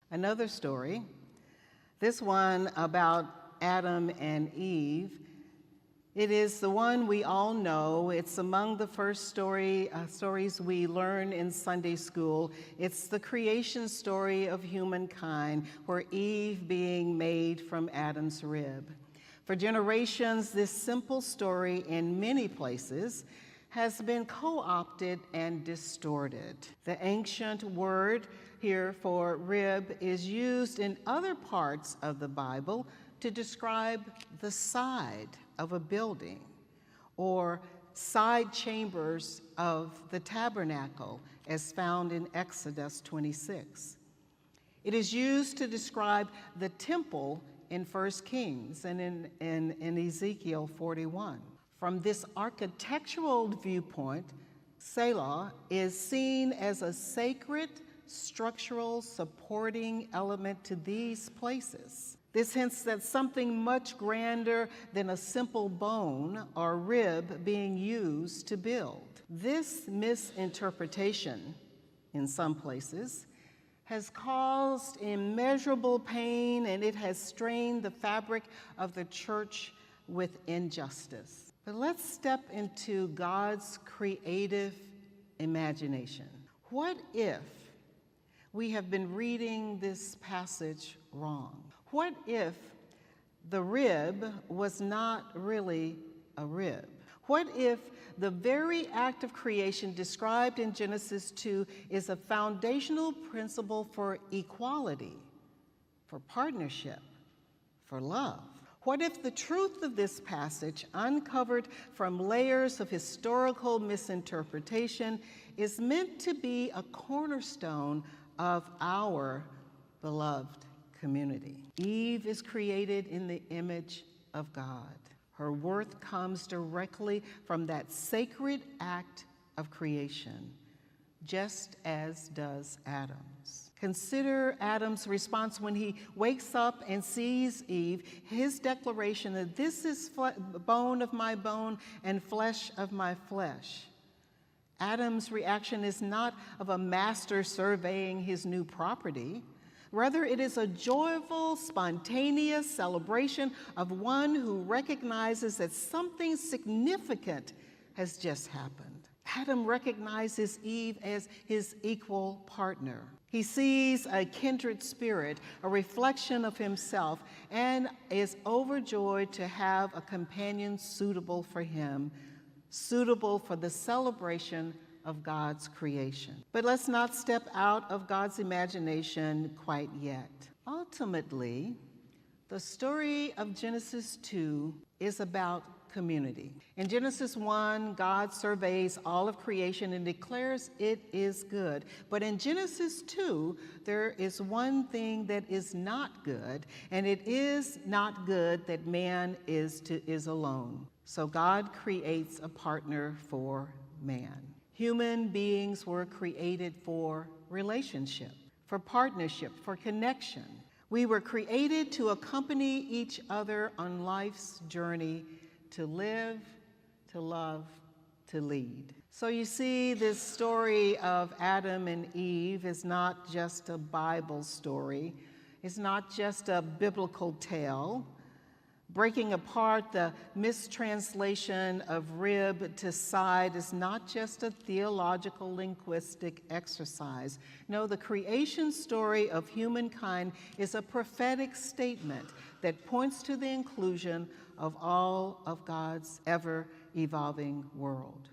Another story, this one about Adam and Eve. It is the one we all know. It's among the first stories we learn in Sunday school. It's the creation story of humankind, where Eve being made from Adam's rib. For generations, this simple story in many places has been co-opted and distorted. The ancient word here for rib is used in other parts of the Bible to describe the side of a building or side chambers of the tabernacle, as found in Exodus 26. It is used to describe the temple in 1 Kings and in Ezekiel 41. From this architectural viewpoint, Selah is seen as a sacred structural supporting element to these places. This hints that something much grander than a simple bone or rib being used to build. This misinterpretation, in some places, has caused immeasurable pain, and it has strained the fabric of the church with injustice. But let's step into God's creative imagination. What if we have been reading this passage wrong? What if the rib was not really a rib? What if the very act of creation described in Genesis 2 is a foundational principle for equality, for partnership, for love? What if the truth of this passage, uncovered from layers of historical misinterpretation, is meant to be a cornerstone of our beloved community? Eve is created in the image of God. Her worth comes directly from that sacred act of creation, just as does Adam's. Consider Adam's response when he wakes up and sees Eve, his declaration that this is bone of my bone and flesh of my flesh. Adam's reaction is not of a master surveying his new property. Rather, it is a joyful, spontaneous celebration of one who recognizes that something significant has just happened. Adam recognizes Eve as his equal partner. He sees a kindred spirit, a reflection of himself, and is overjoyed to have a companion suitable for him, suitable for the celebration of God's creation. But let's not step out of God's imagination quite yet. Ultimately, the story of Genesis 2 is about community. In Genesis 1, God surveys all of creation and declares it is good. But in Genesis 2, there is one thing that is not good, and it is not good that man is alone. So God creates a partner for man. Human beings were created for relationship, for partnership, for connection. We were created to accompany each other on life's journey, to live, to love, to lead. So you see, this story of Adam and Eve is not just a Bible story. It's not just a biblical tale. Breaking apart the mistranslation of rib to side is not just a theological linguistic exercise. No, the creation story of humankind is a prophetic statement that points to the inclusion of all of God's ever-evolving world.